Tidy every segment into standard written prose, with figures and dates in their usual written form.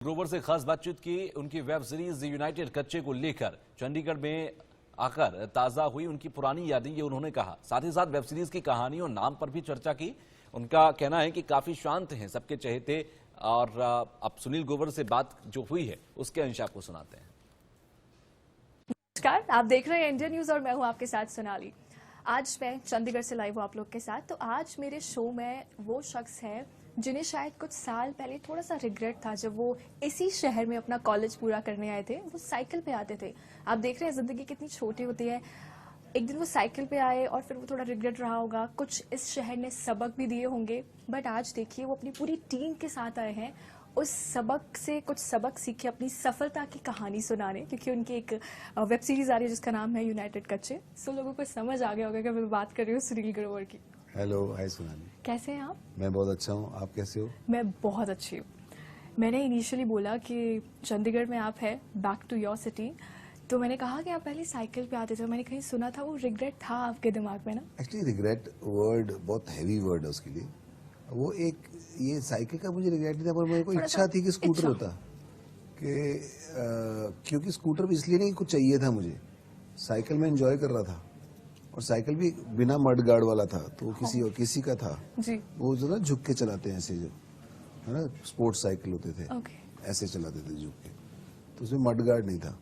ग्रोवर से खास बातचीत की। उनकी वेब सीरीज यूनाइटेड कच्चे को लेकर चंडीगढ़ में आकर ताजा हुई उनकी पुरानी यादें, ये उन्होंने कहा। साथ ही साथ वेब सीरीज की कहानी और नाम पर भी चर्चा की। उनका कहना है कि काफी शांत हैं सबके चहेते। और अब सुनील ग्रोवर से बात जो हुई है उसके अंश आपको सुनाते हैं। नमस्कार, आप देख रहे हैं इंडिया न्यूज और मैं हूं आपके साथ सोनाली। आज मैं चंडीगढ़ से लाइव हूं आप लोग के साथ। तो आज मेरे शो में वो शख्स है जिन्हें शायद कुछ साल पहले थोड़ा सा रिग्रेट था। जब वो इसी शहर में अपना कॉलेज पूरा करने आए थे, वो साइकिल पे आते थे। आप देख रहे हैं जिंदगी कितनी छोटी होती है। एक दिन वो साइकिल पे आए और फिर वो थोड़ा रिग्रेट रहा होगा। कुछ इस शहर ने सबक भी दिए होंगे, बट आज देखिए वो अपनी पूरी टीम के साथ आए हैं उस सबक से कुछ सबक सीखे अपनी सफलता की कहानी सुनाने। क्योंकि उनकी एक वेब सीरीज आ रही है जिसका नाम है यूनाइटेड कच्चे। सो लोगों को समझ आ गया होगा कि मैं बात कर रही हूँ सुनील ग्रोवर की। हेलो, हाय सोनाली। कैसे हैं आप? मैं बहुत अच्छा हूँ, आप कैसे हो? मैं बहुत अच्छी हूँ। मैंने इनिशियली बोला कि चंडीगढ़ में आप है, बैक टू योर सिटी, तो मैंने कहा कि आप पहले साइकिल पे आते थे। मैंने कहीं सुना था वो रिग्रेट था आपके दिमाग में ना? एक्चुअली रिग्रेट वर्ड बहुत हैवी वर्ड है उसके लिए। वो एक ये साइकिल का मुझे रिग्रेट नहीं था, पर मेरे को इच्छा थी कि स्कूटर होता कि क्योंकि स्कूटर भी इसलिए नहीं, कुछ चाहिए था मुझे। साइकिल में एंजॉय कर रहा था और साइकिल भी बिना मड गार्ड वाला था, तो वो किसी का था जी। वो जो ना झुक के चलाते हैं ऐसे, जो है ना स्पोर्ट्स साइकिल होते थे, ऐसे चलाते थे झुक के, तो उसमें मड गार्ड नहीं था।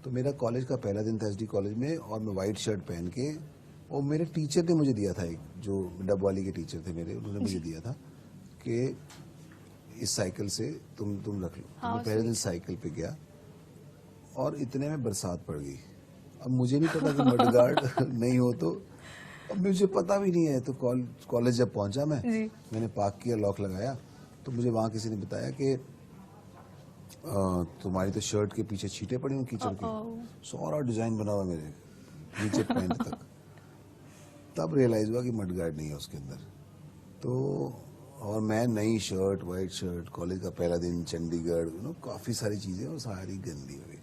तो मेरा कॉलेज का पहला दिन था एसडी कॉलेज में, और मैं व्हाइट शर्ट पहन के, और मेरे टीचर ने मुझे दिया था, एक जो डब वाली के टीचर थे मेरे, उन्होंने मुझे दिया था कि इस साइकिल से तुम रख लो। तो मैं पहले दिन साइकिल पे गया और इतने में बरसात पड़ गई। अब मुझे नहीं पता कि मड गार्ड नहीं हो, तो अब मुझे पता भी नहीं है। तो कॉलेज जब पहुंचा मैंने पार्क किया, लॉक लगाया, तो मुझे वहां किसी ने बताया कि तुम्हारी तो शर्ट के पीछे छींटे पड़ी हुई कीचड़ की, सारा डिजाइन बना हुआ मेरे नीचे पैंट तक। तब रियलाइज हुआ कि मड गार्ड नहीं है उसके अंदर। तो और मैं नई शर्ट, व्हाइट शर्ट, कॉलेज का पहला दिन, चंडीगढ़, काफी सारी चीजें और सारी गंदी हो गई।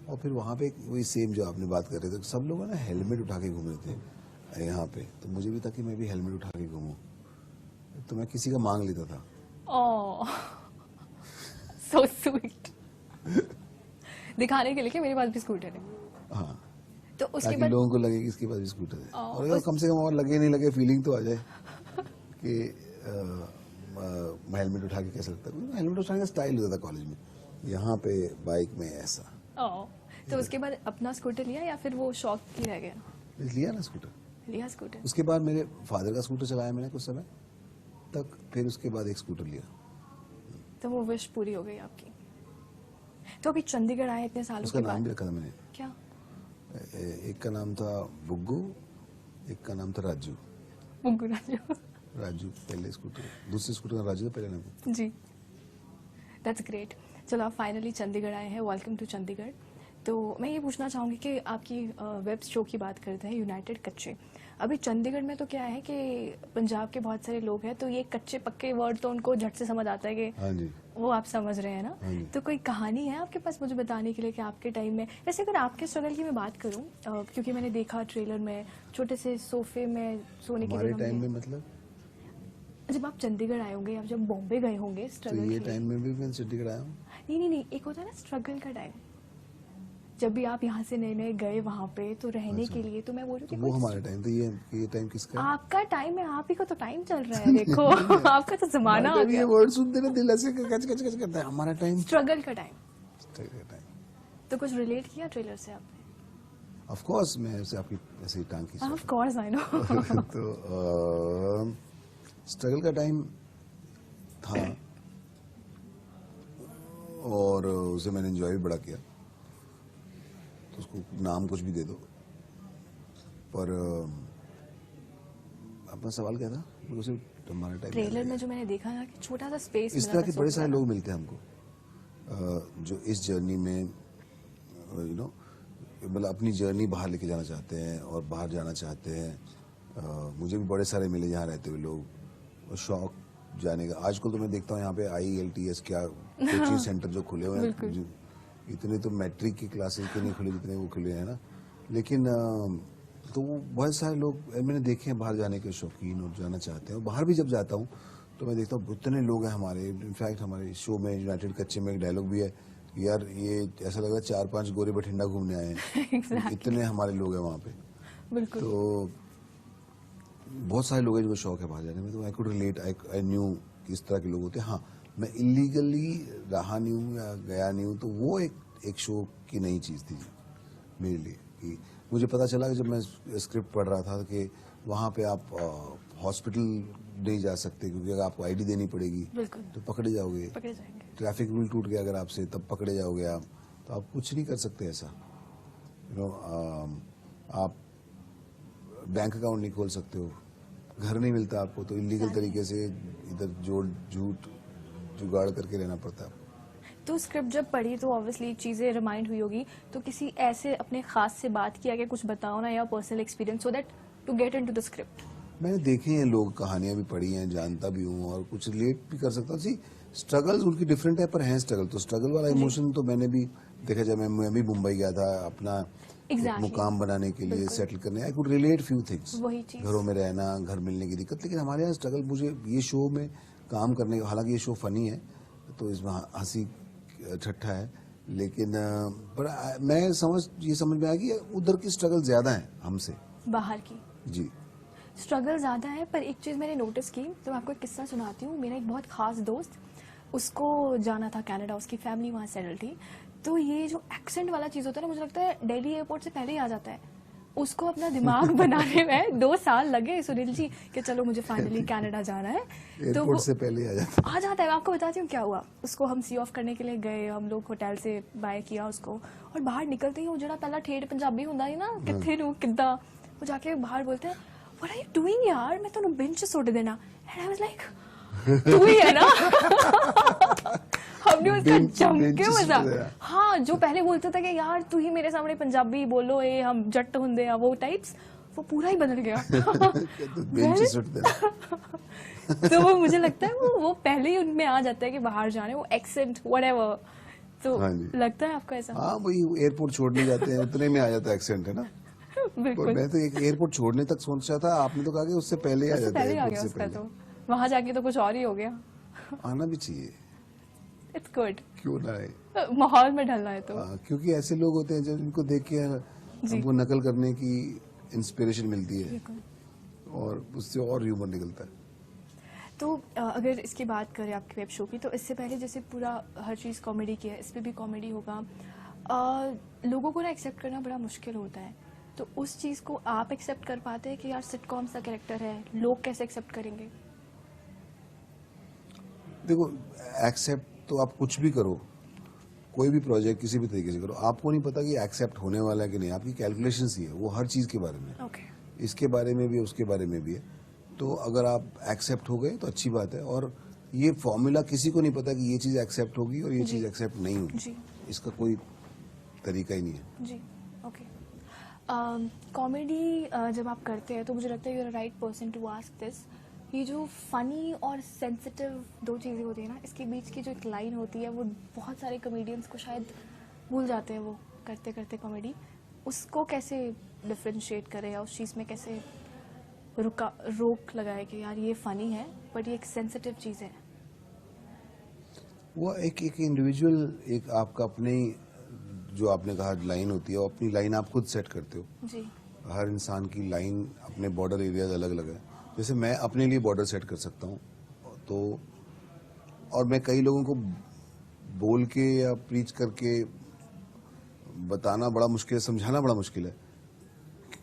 और फिर वहाँ पे वही सेम जो आपने बात कर रहे थे, सब लोग ना हेलमेट उठा के घूम रहे थे यहाँ पे, तो मुझे भी था कि मैं भी हेलमेट उठा के घूमूं, तो मैं किसी का मांग लेता था। So sweet. दिखाने के लिए कि मेरे पास भी स्कूटर है। हाँ, तो उसके बाद लोगों को लगे कि इसके पास भी स्कूटर है, और कम से कम और लगे नहीं लगे फीलिंग तो आ जाए कि मैं हेलमेट उठा के कैसा लगता है। हेलमेट उठाने का स्टाइल होता था कॉलेज में, यहाँ पे बाइक में ऐसा। तो उसके बाद अपना स्कूटर लिया या फिर वो शौक ही रह गया? लिया ना स्कूटर, लिया स्कूटर। उसके बाद मेरे फादर का स्कूटर चलाया मैंने कुछ समय तक, फिर उसके बाद एक स्कूटर लिया। तो वो विश पूरी हो गई आपकी। तो अभी चंडीगढ़ आए इतने सालों के बाद। उसका नाम भी रखा था मैंने। क्या? एक का नाम था बुग्गू, एक का नाम था राजू। बुग्गू राजू। राजू पहले स्कूटर, दूसरे स्कूटर का राजू था पहले नाम। जी, दैट्स ग्रेट। चलो आप फाइनली चंडीगढ़ आए हैं, वेलकम टू चंडीगढ़। तो मैं ये पूछना चाहूँगी कि आपकी वेब शो की बात करते हैं यूनाइटेड कच्चे। अभी चंडीगढ़ में तो क्या है कि पंजाब के बहुत सारे लोग हैं, तो ये कच्चे पक्के वर्ड तो उनको झट से समझ आता है कि हाँ जी, वो आप समझ रहे हैं ना। तो कोई कहानी है आपके पास मुझे बताने के लिए कि आपके टाइम में, वैसे अगर आपके स्ट्रगल की मैं बात करूँ, क्योंकि मैंने देखा ट्रेलर में छोटे से सोफे में सोने की हमारे टाइम में, मतलब जब आप चंडीगढ़ आए होंगे, आप जब बॉम्बे गए होंगे स्ट्रगल, तो ये टाइम में भी मैं चंडीगढ़ आया हूँ। नहीं, एक होता है ना स्ट्रगल का टाइम, जब भी आप यहाँ से नए गए वहाँ पे तो रहने के लिए। तो मैं बोल रही थी वो हमारा टाइम, तो ये टाइम किसका है? आपका टाइम है, आप ही को तो टाइम चल रहा है। देखो आपका तो जमाना आ गया। ये वर्ड सुनते ना दिल ऐसे कच कच कच करता है। हमारा टाइम स्ट्रगल का टाइम। स्ट्रगल का टाइम तो कुछ रिलेट किया ट्रेलर से आपने? ऑफ कोर्स, मैं ऐसे आपकी ऐसे ही टांग की। Of course I know. तो स्ट्रगल का टाइम था और उसे मैंने एंजॉय भी बड़ा किया। तो उसको नाम कुछ भी दे दो, पर अपना सवाल क्या था? हमारा टाइम ट्रेलर में जो मैंने देखा ना कि छोटा सा स्पेस, इस तरह के बड़े सारे लोग मिलते हैं हमको जो इस जर्नी में मतलब अपनी जर्नी बाहर लेके जाना चाहते हैं और बाहर जाना चाहते हैं। मुझे भी बड़े सारे मिले यहाँ रहते हुए लोग, और शौक जाने का। आजकल तो मैं देखता हूँ यहाँ पे IELTS क्या कोचिंग सेंटर जो खुले हुए हैं, इतने तो मैट्रिक की क्लासेस के नहीं खुले जितने वो खुले हैं ना। लेकिन तो वो बहुत सारे लोग मैंने देखे हैं बाहर जाने के शौकीन और जाना चाहते हैं। और बाहर भी जब जाता हूँ तो मैं देखता हूँ इतने लोग हैं हमारे, इनफैक्ट हमारे शो में यूनाइटेड कच्चे में एक डायलॉग भी है कि यार ये ऐसा लग रहा है 4-5 गोरे बठिंडा घूमने आए हैं। Exactly. इतने हमारे लोग हैं वहाँ पे। बिल्कुल। तो बहुत सारे लोग हैं जिनको शौक है बाहर जाने में, तो I could relate, I knew कि इस तरह के लोग होते हैं। हाँ, मैं इलीगली रहा नहीं हूँ या गया नहीं हूँ, तो वो एक शो की नई चीज़ थी मेरे लिए। कि मुझे पता चला कि जब मैं स्क्रिप्ट पढ़ रहा था कि वहाँ पे आप हॉस्पिटल नहीं जा सकते, क्योंकि अगर आपको आईडी देनी पड़ेगी बिल्कुल। तो पकड़े जाओगे, पकड़े जाएंगे। ट्रैफिक रूल टूट गया अगर आपसे तब पकड़े जाओगे आप, तो आप कुछ नहीं कर सकते ऐसा। आप बैंक अकाउंट नहीं खोल सकते हो, घर नहीं मिलता आपको, तो इलीगल तरीके से इधर जोड़ झूठ जुगाड़ करके रहना पड़ता है। तो स्क्रिप्ट जब पढ़ी तो ऑब्वियसली चीजें रिमाइंड हुई होगी, तो किसी ऐसे अपने खास से बात किया कि कुछ बताओ ना, या personal experience, so that to get into the script. मैंने देखी हैं लोग, कहानियां भी पढ़ी हैं, जानता भी हूँ और कुछ रिलेट भी कर सकता हूँ। सी स्ट्रगल्स उनकी डिफरेंट है, पर हैं स्ट्रगल, तो स्ट्रगल वाला इमोशन तो मैंने भी देखा। जब मैं भी मुंबई गया था अपना Exactly. मुकाम बनाने के लिए, सेटल करने, I could relate few things. वही चीज। घरों में रहना, घर मिलने की दिक्कत, लेकिन हमारे यहाँ स्ट्रगल, मुझे ये शो में काम करने, हालांकि ये शो फनी है तो इसमें हंसी ठट्ठा है, लेकिन पर मैं ये समझ में आया कि उधर की स्ट्रगल ज्यादा है हमसे, बाहर की जी। स्ट्रगल ज़्यादा है। पर एक चीज़ मैंने नोटिस की, तो आपको एक किस्सा सुनाती हूँ। मेरा एक बहुत खास दोस्त, उसको जाना था कनाडा, उसकी फैमिली वहाँ सेटल थी। तो ये जो एक्सेंट वाला चीज़ होता है ना, मुझे लगता है दिल्ली एयरपोर्ट से पहले ही आ जाता है। उसको अपना दिमाग बनाने में 2 साल लगे सुनील जी, कि चलो मुझे फाइनली कनाडा जाना है। तो एयरपोर्ट से पहले आ जाता है। आपको बताती हूँ क्या हुआ। उसको हम सी ऑफ करने के लिए गए, हम लोग होटल से बाय किया उसको, और बाहर निकलते ही वो जरा पहला ठेठ पंजाबी होता है ना, किथे नू किद्दां, वो जाके बाहर बोलते हैं, व्हाट आर यू डूइंग यार, मैं तो बेंच सुट देना। एंड आई वाज लाइक तू ही है ना। हमने उसका जम के मजा, हाँ, जो पहले बोलता था कि यार तू ही मेरे सामने पंजाबी बोलो, ये हम जट हुंदे हैं, वो टाइप्स, वो पूरा ही बदल गया। तो वो मुझे लगता है वो पहले ही उनमें आ जाता है कि बाहर जाने, वो एक्सेंट व्हाटएवर। तो लगता है आपको ऐसा? हाँ, वही एयरपोर्ट छोड़ने जाते हैं उतने में आ जाता है एक्सेंट, है ना। बिल्कुल। मैं तो एक एयरपोर्ट छोड़ने तक सोचा था, आपने तो कहा कि उससे पहले ही आ जाता है। एयरपोर्ट से पहले। तो वहां जाके तो कुछ और ही हो गया। आना भी चाहिए, इट्स गुड, क्यों ना आए, माहौल में ढलना है तो। क्योंकि ऐसे लोग होते हैं जब इनको देख के हमको नकल करने की इंस्पिरेशन मिलती है और उससे और ह्यूमर निकलता है। तो अगर इसकी बात करें आपके वेब शो की, तो इससे पहले जैसे पूरा हर चीज़ कॉमेडी की है, इस पे भी कॉमेडी होगा। लोगों को ना एक्सेप्ट करना बड़ा मुश्किल होता है, तो उस चीज़ को आप एक्सेप्ट कर पाते हैं कि यार सिटकॉम सा कैरेक्टर है, लोग कैसे एक्सेप्ट करेंगे? देखो, एक्सेप्ट तो आप कुछ भी करो, कोई भी प्रोजेक्ट किसी भी तरीके से करो, आपको नहीं पता कि एक्सेप्ट होने वाला है कि नहीं, आपकी कैलकुलेशंस ही है वो हर चीज़ के बारे में। इसके बारे में भी है, उसके बारे में भी है। तो अगर आप एक्सेप्ट हो गए तो अच्छी बात है, और ये फॉर्मूला किसी को नहीं पता कि ये चीज़ एक्सेप्ट होगी और ये चीज़ एक्सेप्ट नहीं होगी, इसका कोई तरीका ही नहीं है। जी, ओके। कॉमेडी जब आप करते हैं तो मुझे लगता है you are right person to ask this. ये जो फनी और सेंसिटिव 2 चीज़ें होती है ना, इसके बीच की जो एक लाइन होती है, वो बहुत सारे कॉमेडियंस को शायद भूल जाते हैं वो करते करते कॉमेडी। उसको कैसे डिफरेंशिएट करें, या उस चीज़ में कैसे रोक लगाए कि यार ये फनी है बट ये एक सेंसिटिव चीज़ है? वो एक इंडिविजुअल, एक आपका अपने, जो आपने कहा लाइन होती है, अपनी लाइन आप खुद सेट करते हो जी। हर इंसान की लाइन अपने बॉर्डर एरियाज अलग अलग है। जैसे मैं अपने लिए बॉर्डर सेट कर सकता हूँ, तो और मैं कई लोगों को बोल के या प्रीच करके बताना बड़ा मुश्किल है, समझाना बड़ा मुश्किल है,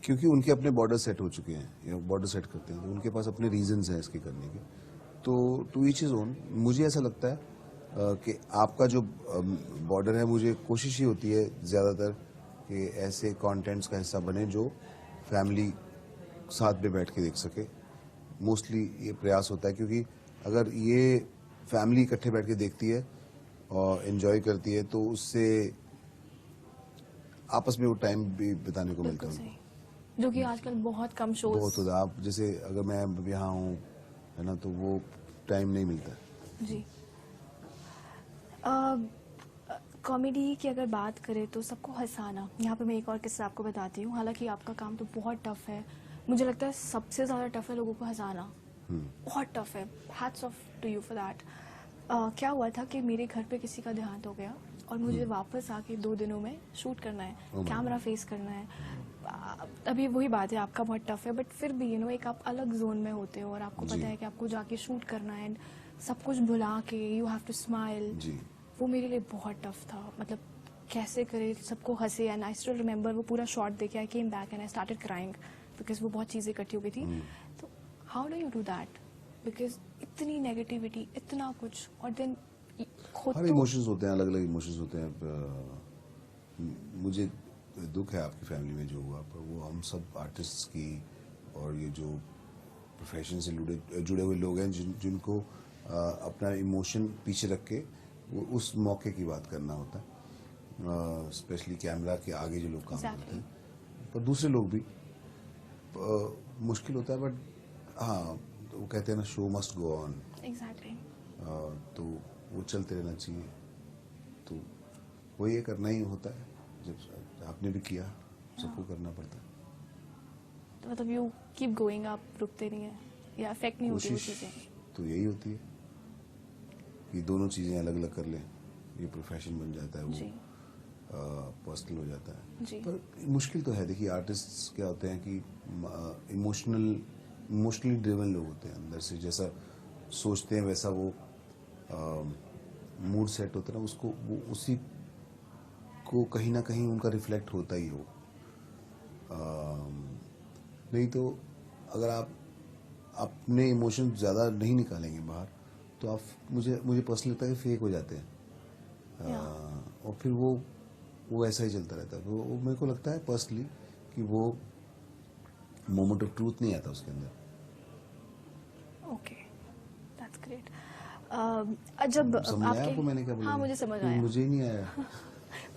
क्योंकि उनके अपने बॉर्डर सेट हो चुके हैं या बॉर्डर सेट करते हैं, तो उनके पास अपने रीजंस हैं इसके करने के। तो टू ईच इज ओन। मुझे ऐसा लगता है कि आपका जो बॉर्डर है, मुझे कोशिश ही होती है ज़्यादातर कि ऐसे कंटेंट्स का हिस्सा बने जो फैमिली साथ में बैठ के देख सके। मोस्टली ये प्रयास होता है, क्योंकि अगर ये फैमिली इकट्ठे बैठ के देखती है और एंजॉय करती है, तो उससे आपस में वो टाइम भी बिताने को मिलता है, जो कि आजकल बहुत कम शोज बहुत होता है। आप जैसे अगर मैं यहाँ हूँ, है ना, तो वो टाइम नहीं मिलता है। जी। कॉमेडी की अगर बात करें तो सबको हंसाना, यहाँ पे मैं एक और किस्सा आपको बताती हूँ। हालांकि आपका काम तो बहुत टफ है, मुझे लगता है सबसे ज़्यादा टफ है लोगों को हंसाना, बहुत टफ है, hats off to you for that. क्या हुआ था कि मेरे घर पे किसी का देहांत हो गया और मुझे वापस आके 2 दिनों में शूट करना है, कैमरा फेस करना है। अभी वही बात है, आपका बहुत टफ है, बट फिर भी यू नो एक आप अलग जोन में होते हो और आपको पता है कि आपको जाके शूट करना है एंड सब कुछ भुला के यू हैव टू स्माइल। वो मेरे लिए बहुत टफ था, मतलब कैसे करे सबको हंसे। एंड आई स्टिल रिमेंबर वो पूरा शॉट देखे, I came back and I started crying because वो बहुत चीज़ें इकट्ठी हो गई थी। तो how do you do that, because इतनी नेगेटिविटी, इतना कुछ, और देन खुद हर इमोशंस होते हैं, अलग अलग इमोशंस होते हैं। मुझे दुख है आपकी फैमिली में जो हुआ, पर वो हम सब आर्टिस्ट्स की और ये जो प्रोफेशन से जुड़े हुए लोग हैं जिनको अपना इमोशन पीछे रख के वो उस मौके की बात करना होता है, स्पेशली कैमरा के आगे जो लोग काम करते हैं, पर दूसरे लोग भी मुश्किल होता है। बट हाँ, तो वो कहते हैं ना, show must go on. Exactly. तो वो चलते रहना चाहिए, तो वो ये करना ही होता है। जब आपने भी किया, सबको करना पड़ता है। तो मतलब यू कीप गोइंग, आप रुकते नहीं हैं या इफेक्ट नहीं होती वो चीजें? तो यही होती है कि दोनों चीजें अलग अलग कर लें, ये प्रोफेशन बन जाता है, वो पर्सनल हो जाता है। पर मुश्किल तो है। देखिए, आर्टिस्ट क्या होते हैं कि इमोशनली ड्रिवन लोग होते हैं, अंदर से जैसा सोचते हैं वैसा वो मूड सेट होता है ना, उसको वो उसी को कहीं ना कहीं उनका रिफ्लेक्ट होता ही हो। नहीं तो अगर आप अपने इमोशन ज़्यादा नहीं निकालेंगे बाहर, तो आप मुझे पर्सनली लगता है कि फेक हो जाते हैं। और फिर वो ऐसा ही चलता रहता है। वो मेरे को लगता है पर्सनली कि वो मोमेंट ऑफ ट्रूथ नहीं आता उसके अंदर। Okay, that's great. जब समझ आया आपको मैंने क्या बोला? हाँ, मुझे समझ आया। मुझे ही नहीं आया।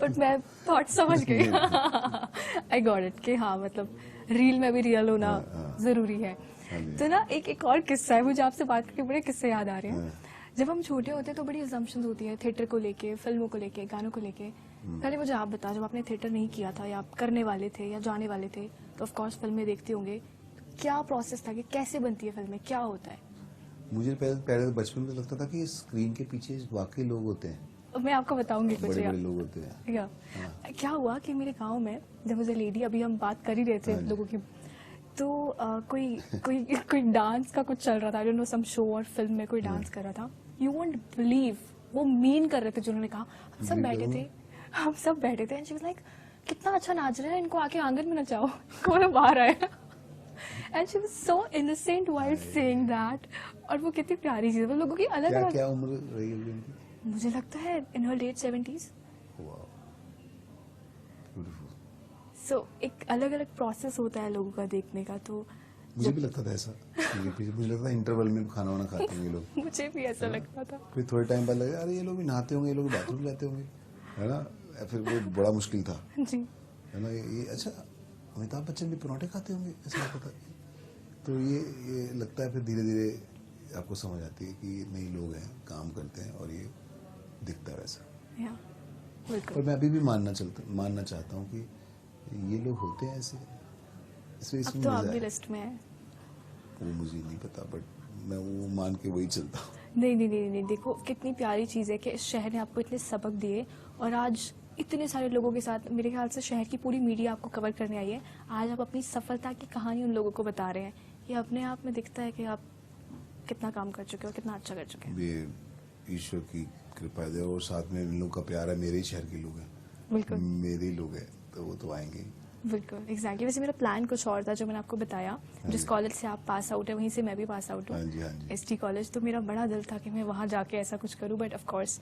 बट मैं थॉट समझ गई। आई गॉट इट कि हाँ, मतलब रील में भी रियल होना जरूरी है। तो ना एक और किस्सा है, मुझे आपसे बात करके बड़े किस्से याद आ रहे हैं। जब हम छोटे होते हैं तो बड़ी असम्पशंस होती है थिएटर को लेके, फिल्मों को लेके, गानों को लेके। पहले मुझे आप बताओ, जब आपने थिएटर नहीं किया था या आप करने वाले थे या जाने वाले थे, तो ऑफ कोर्स फिल्में देखते होंगे, क्या प्रोसेस था कि कैसे बनती है फिल्में, क्या होता है? मुझे पहले बचपन में लगता था कि स्क्रीन के पीछे वाकई लोग होते हैं। मैं आपको बताऊंगी कुछ। बड़े लोग होते हैं। क्या हुआ कि मेरे गांव में जब मुझे लेडी, अभी हम बात कर ही रहे थे लोगों की, तो कोई डांस का कुछ चल रहा था, जो सम शो और फिल्म में कोई डांस कर रहा था। यू वोंट बिलीव, वो मीन कर रहे थे जिन्होंने कहा। हम सब बैठे थे एंड शी वाज लाइक, कितना अच्छा नाच रहा है, इनको आके आंगन में नचाओ, इनको बाहर आया। And she was so innocent while saying that. और वो कितनी प्यारी चीज है, वो लोगों की अलग अलग। क्या उम्र रही होगी उनकी? मुझे लगता है इन हर लेट 70s। सो एक अलग अलग प्रोसेस होता है लोगों का देखने का। तो मुझे भी लगता था ऐसा, मुझे लगता था इंटरवल में खाना वाना खाते होंगे लोग। मुझे भी ऐसा लगता था। फिर थोड़े टाइम बाद लगा, अरे ये लोग भी नहाते होंगे, ये लोग बाथरूम जाते होंगे, है ना। फिर वो बड़ा मुश्किल था, जी, है ना। ये अच्छा, अमिताभ बच्चन भी पराठे खाते होंगे, ऐसा लगता था। तो ये लगता है फिर धीरे धीरे आपको समझ आती है कि नहीं, लोग हैं, काम करते हैं, और ये दिखता है वैसा। पर मैं अभी भी मानना चाहता हूँ कि ये लोग होते हैं ऐसे। अब तो आप भी लिस्ट में है। वो मुझे नहीं पता, बट मैं वो मान के वही चलता हूँ। नहीं, देखो कितनी प्यारी चीज है कि इस शहर ने आपको इतने सबक दिए, और आज इतने सारे लोगों के साथ, मेरे ख्याल से शहर की पूरी मीडिया आपको कवर करने आई है। आज आप अपनी सफलता की कहानी उन लोगों को बता रहे हैं। ये अपने आप में दिखता है कि आप कितना काम कर चुके हो, कितना अच्छा कर चुके हैं। ये ईश्वर की कृपा है, और साथ में इन लोग का प्यार है। मेरे ही शहर के लोग हैं, बिल्कुल मेरे ही लोग हैं, तो वो तो आएंगे। बिल्कुल, एग्जैक्टली। वैसे मेरा प्लान कुछ और था, जो मैंने आपको बताया। जिस कॉलेज से आप पास आउट है, वहीं से मैं भी पास आउट हूँ, ST कॉलेज। तो मेरा बड़ा दिल था कि मैं वहाँ जाके ऐसा कुछ करूँ, बट ऑफ कोर्स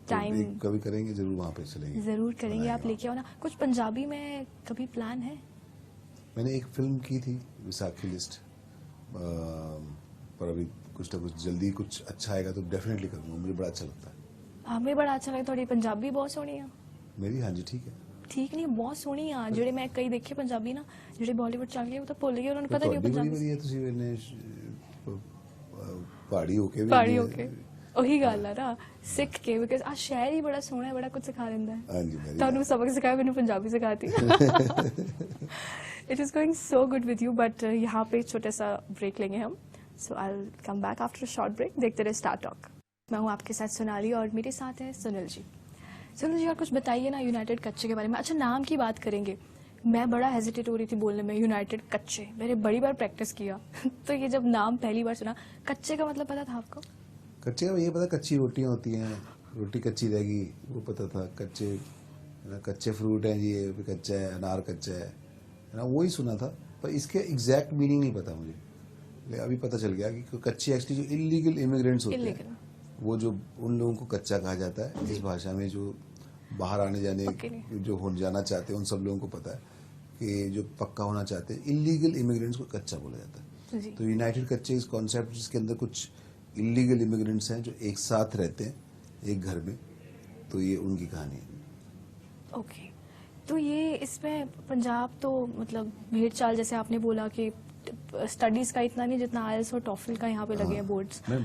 टाइम कभी करेंगे, जरूर वहाँ पे चलेंगे, जरूर करेंगे। आप लेके आओ ना कुछ पंजाबी में, कभी प्लान है? मैंने एक फिल्म की थी, विसाखी लिस्ट, पर अभी कुछ ना कुछ जल्दी कुछ अच्छा आएगा तो डेफिनेटली करूँगा। मुझे बड़ा अच्छा लगता है। हमें बड़ा अच्छा लगा। थोड़ी पंजाबी बहुत सोहनी है मेरी। हाँ जी, ठीक है। ठीक नहीं, बहुत सोहनी आ ਜਿਹੜੇ मैं कई देखे पंजाबी ना, ਜਿਹੜੇ बॉलीवुड चल गए, वो तो भुल गए, उन्होंने पता नहीं पंजाबी। बड़ी है, ਤੁਸੀਂ ਮੈਨੇ ਪਹਾੜੀ ਹੋ ਕੇ ਵੀ ਪਹਾੜੀ ਹੋ ਕੇ ਉਹੀ ਗੱਲ ਆ ਨਾ, ਸਿੱਖ ਕੇ, ਬਿਕਾਜ਼ ਆ ਸ਼ਹਿਰ ਹੀ ਬੜਾ ਸੋਹਣਾ ਹੈ, ਬੜਾ ਕੁਝ ਸਿਖਾ ਦਿੰਦਾ ਹੈ। हाँ जी, मेरी ਤੁਹਾਨੂੰ सबक सिखाया, मैंने पंजाबी सिखाती। It is going so good with you, but यहाँ पे छोटा सा ब्रेक लेंगे हम। So I will come back after a short break. देखते रहे स्टार टॉक. मैं हूँ आपके साथ सोनाली और मेरे साथ है सुनील जी. सुनील जी, और कुछ बताइए ना यूनाइटेड कच्चे के बारे में. अच्छा, नाम की बात करेंगे. मैं बड़ा हेजिटेट हो रही थी बोलने में यूनाइटेड कच्चे. मैंने बड़ी बार प्रैक्टिस किया तो ये जब नाम पहली बार सुना, कच्चे का मतलब पता था आपको? कच्चे का ये पता, कच्ची रोटियां होती हैं, रोटी कच्ची रहेगी वो पता था. कच्चे ना, कच्चे फ्रूट हैं जी, ये भी कच्चा है, अनार कच्चा है ना, वही सुना था. पर इसके एग्जैक्ट मीनिंग नहीं पता मुझे. ले अभी पता चल गया कि कच्चे एक्चुअली जो इलीगल इमिग्रेंट्स होते Illegal. हैं, वो जो उन लोगों को कच्चा कहा जाता है इस भाषा में. जो बाहर आने जाने पक्के जो हो जाना चाहते हैं उन सब लोगों को पता है कि जो पक्का होना चाहते हैं इलीगल इमिग्रेंट्स को कच्चा बोला जाता है. जी. तो यूनाइटेड कच्चे इस कॉन्सेप्ट जिसके अंदर कुछ इलीगल इमिग्रेंट्स हैं जो एक साथ रहते हैं एक घर में, तो ये उनकी कहानी है. ओके. तो ये इसमें पंजाब तो मतलब भेड़ चाल, जैसे आपने बोला कि स्टडीज का इतना नहीं जितना आईएलटीएस और टॉफल का यहाँ पे लगे हैं बोर्ड्स. मैं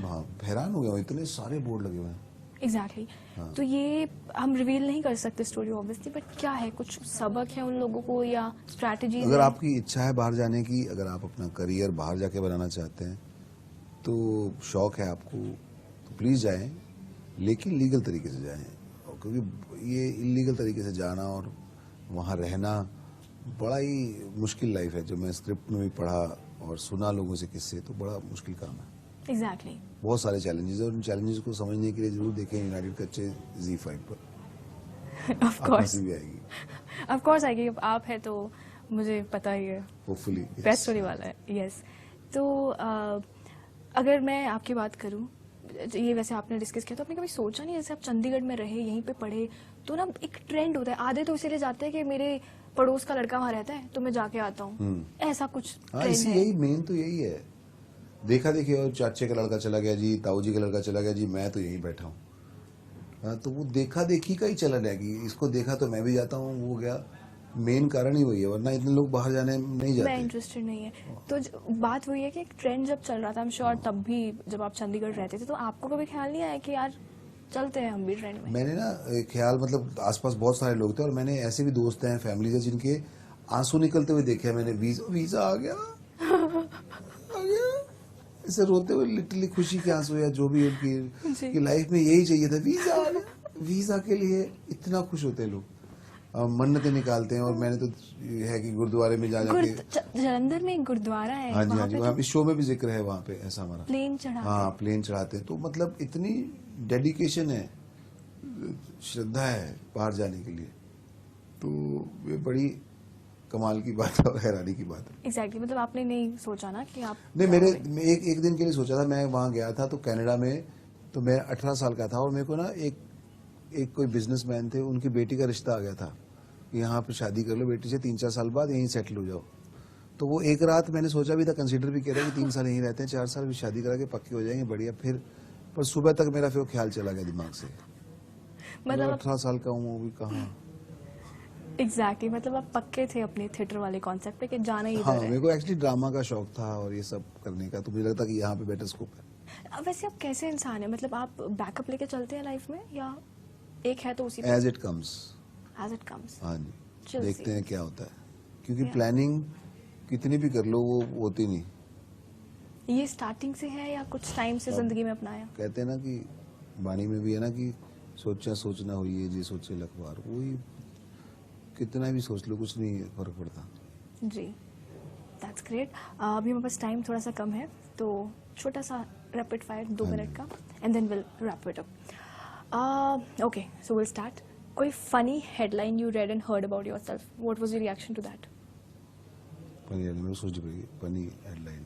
हैरान हो गया हूँ, इतने सारे बोर्ड लगे हुए हैं. एग्जैक्टली. तो ये हम रिवील नहीं कर सकते स्टोरी ऑब्वियसली, बट क्या है, कुछ सबक है उन लोगों को या स्ट्रैटेजी? अगर आपकी इच्छा है बाहर जाने की, अगर आप अपना करियर बाहर जाके बनाना चाहते हैं, तो शौक है आपको, तो प्लीज जाएं, लेकिन लीगल तरीके से जाएं. क्योंकि ये इलीगल तरीके से जाना और वहाँ रहना बड़ा ही मुश्किल लाइफ है. जो मैं स्क्रिप्ट में भी पढ़ा और सुना लोगों से किस्से, तो बड़ा मुश्किल काम है. एग्जैक्टली. बहुत सारे चैलेंजेस हैं और उन चैलेंजेस को समझने के लिए जरूर देखें यूनाइटेड कच्चे Z5 पर. ऑफ कोर्स, भी आएगी. ऑफ कोर्स आएगी. अब आप है तो मुझे पता ही है, होपफुली बेस्ट होने वाला है. यस. तो अगर मैं आपकी बात करूं, ये वैसे आपने डिस्कस किया, तो आपने कभी सोचा नहीं, जैसे आप चंडीगढ़ में रहे, यहीं पे पढ़े, तो ना एक ट्रेंड होता है, आधे तो इसीलिए जाते हैं कि मेरे पड़ोस का लड़का वहां रहता है तो मैं जाके आता हूँ, ऐसा कुछ हाँ, ट्रेंड इसी है? यही मेन तो यही है. देखा देखिए, और चाचे का लड़का चला गया जी, ताऊ जी का लड़का चला गया जी, मैं तो यहीं बैठा हूँ. हाँ, तो वो देखा देखी का ही चलन है कि इसको देखा तो मैं भी जाता हूँ, वो गया. मेन कारण ही वही है, वरना इतने लोग बाहर जाने नहीं मैं जाते. इंटरेस्टेड नहीं है. तो बात वही है कि एक ट्रेंड जब चल रहा था, आई एम श्योर तब भी जब आप चंडीगढ़ रहते थे, तो आपको कभी ख्याल नहीं आया कि यार चलते हैं हम भी ट्रेंड में? मैंने ना एक ख्याल, मतलब आसपास बहुत सारे लोग थे और मैंने ऐसे भी दोस्त हैं, फैमिली है, जिनके आंसू निकलते हुए देखे. मैंने वीजा आ गया आ गया, ऐसे रोते हुए, लिटरली खुशी के आंसू या जो भी उनकी लाइफ में यही चाहिए था, वीजा आ गया. वीजा के लिए इतना खुश होते हैं लोग, मन्नतें निकालते हैं. और मैंने तो ये है कि गुरुद्वारे में जा जाके, जलंधर में एक गुरुद्वारा है, हाँ जी, हाँ जी, पे वहाँ पे शो में भी जिक्र है, वहाँ पे ऐसा हमारा प्लेन चढ़ा. हाँ, प्लेन चढ़ाते हैं. तो मतलब इतनी डेडिकेशन है, श्रद्धा है बाहर जाने के लिए, तो ये बड़ी कमाल की बात है और हैरानी की बात है. एग्जैक्टली. मतलब आपने नहीं सोचा ना कि आप नहीं, मैं एक दिन के लिए सोचा था. मैं वहाँ गया था तो कनाडा में, तो मैं 18 साल का था और मेरे को ना एक कोई बिजनेसमैन थे, उनकी बेटी का रिश्ता आ गया था, यहाँ पे शादी कर लो बेटी से, 3-4 साल बाद यहीं सेटल हो जाओ. तो वो एक रात मैंने सोचा भी था, कंसीडर भी किया था कि 3 साल यहीं रहते हैं, 4 साल भी शादी करा के पक्के हो जाएंगे, बढ़िया. फिर पर सुबह तक मेरा फिर ख्याल चला गया दिमाग से. मतलब 18 साल का हूँ, वो भी कहाँ. एग्जैक्टली. मतलब आप पक्के थे अपने थिएटर वाले कॉन्सेप्ट पे कि जाना ही हाँ, इधर है. मेरे को एक्चुअली ड्रामा का शौक था और ये सब करने का, तो मुझे लगता कि यहाँ पे बेटर स्कोप है. वैसे आप कैसे इंसान है, मतलब आप बैकअप लेके चलते हैं लाइफ में, या एक है तो उसी as it comes. As it comes? हाँ जी, Chill देखते see. हैं क्या होता है, क्योंकि Yeah. प्लानिंग कितनी भी कर लो वो होती नहीं. ये स्टार्टिंग से है या कुछ टाइम से जिंदगी में अपनाया? कहते हैं ना कि वाणी में भी है ना कि सोचा सोचना हुई है जी, सोचे लखवार. वही, कितना भी सोच लो कुछ नहीं फर्क पड़ता. जी, दैट्स ग्रेट. अभी हमारे पास टाइम थोड़ा सा कम है, तो छोटा सा रैपिड फायर 2 मिनट का, and then will wrap it up. Okay, so will start. कोई funny headline you read and heard about yourself, what was your reaction to that? Funny headline, मेरे को सोचनी पड़ेगी. फनी हेडलाइन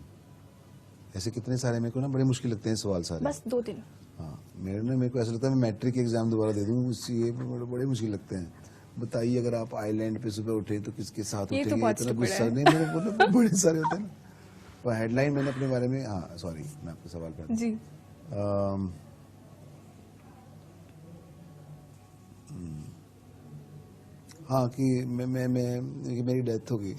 ऐसे कितने सारे, मेरे को ना बड़े मुश्किल लगते हैं सवाल सारे. बस 2-3. हाँ, मेरे को ऐसा लगता है मैं मैट्रिक एग्जाम दोबारा दे दूँ, ये बड़े मुश्किल लगते हैं. बताइए, अगर आप आइलैंड पे सुबह उठे तो किसके साथ ये उठेंगे? तो बहुत इतना stupid गुस्सा है. नहीं, मेरे को बड़े सारे होते हैं ना. तो हेडलाइन मैंने अपने बारे में, हाँ सॉरी, मैं आपको सवाल कर जी. हाँ, कि कि मेरी डेथ हो गई.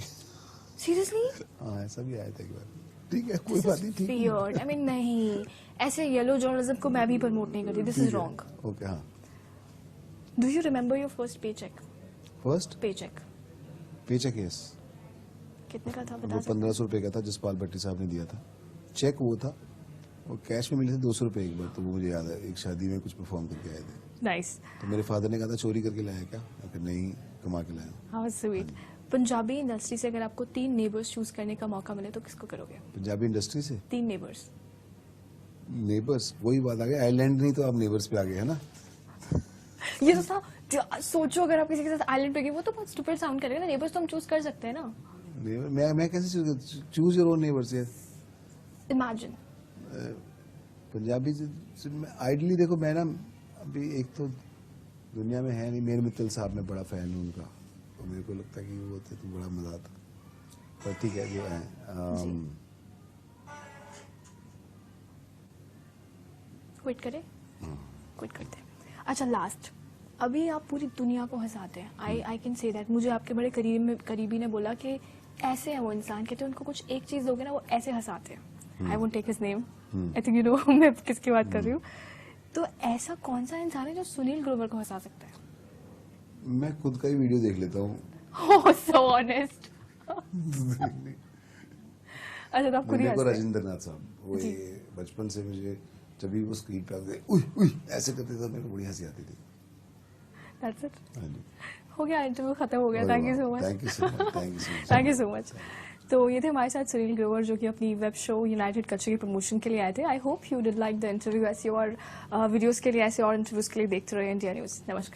सीरियसली? हाँ, ऐसा भी आया था एक बार. ठीक है, कोई बात नहीं, ठीक है. वियर्ड. आई मीन नहीं, ऐसे येलो जर्नलिज्म को मैं भी प्रमोट नहीं करती. This is wrong. ओके, हाँ. Do you remember your first paycheque? First paycheque paycheque, yes. कितने का था वो बता सकते? 1500 रुपए का था, जसपाल भट्टी साहब ने दिया था. चेक वो था और कैश में मिले थे 200 रुपये एक बार, तो वो मुझे याद है, एक शादी में कुछ परफॉर्म करके आए थे। नाइस, तो मेरे फादर ने कहा था चोरी करके लाया क्या, मैं कहा नहीं, कमा के लाया। How sweet. पंजाबी इंडस्ट्री से अगर आपको 3 नेबर्स चूज करने का मौका मिले तो किसको करोगे? पंजाबी इंडस्ट्री से 3 नेबर्स। नेबर्स, वही बात आ गई, आइलैंड नहीं तो आप नेबर्स पे आ गए, है ना। ये तो था, सोचो अगर आप किसी के साथ आइलैंड पे गए, वो तो बहुत स्टूपिड साउंड करेगा ना। नेबर्स तो हम चूज कर सकते हैं ना। नेबर, मैं कैसे चूज योर ओन नेबर्स है। इमेजिन पंजाबी से आइडली देखो, मैं ना अभी एक तो दुनिया में है नहीं, मेर मित्तल साहब में बड़ा फैन हूँ उनका, तो मेरे को लगता है कि वो होते तो बड़ा मजा आता। पर ठीक है जो है, क्विट करें? क्विट करते हैं। अच्छा, लास्ट, अभी आप पूरी दुनिया को हंसाते हैं। I can say that. मुझे आपके बड़े करीबी ने बोला कि ऐसे है वो इंसान, कहते हैं उनको कुछ एक चीज दोगे ना वो ऐसे हंसाते हैं। I won't take his name, I think you know मैं किसकी बात कर रही हूँ। तो ऐसा कौन सा इंसान है जो सुनील ग्रोवर को हंसा सकता है? मैं खुद का ही वीडियो देख लेता हूँ। Oh, so honest. अच्छा, तो आप खुद ही मेरे को हंसते हैं। राजेंद्र नाथ साहब, वो ये बचपन से मुझे जब भी वो स्क्रीन पे आते उई उई ऐसे करते थे, मेरे को बड़ी हंसी आती थी। That's it. हाँ जी, हो गया, इंटरव्यू खत्म हो गया। Thank you so much. Thank you so much, thank you so much, thank you so much. तो ये थे हमारे साथ सुनील ग्रोवर, जो कि अपनी वेब शो यूनाइटेड कल्चर की प्रमोशन के लिए आए थे। I hope you did like the interview. ऐसे और वीडियोस के लिए, ऐसे और इंटरव्यूज के लिए देखते रहिए इंडिया न्यूज। नमस्कार।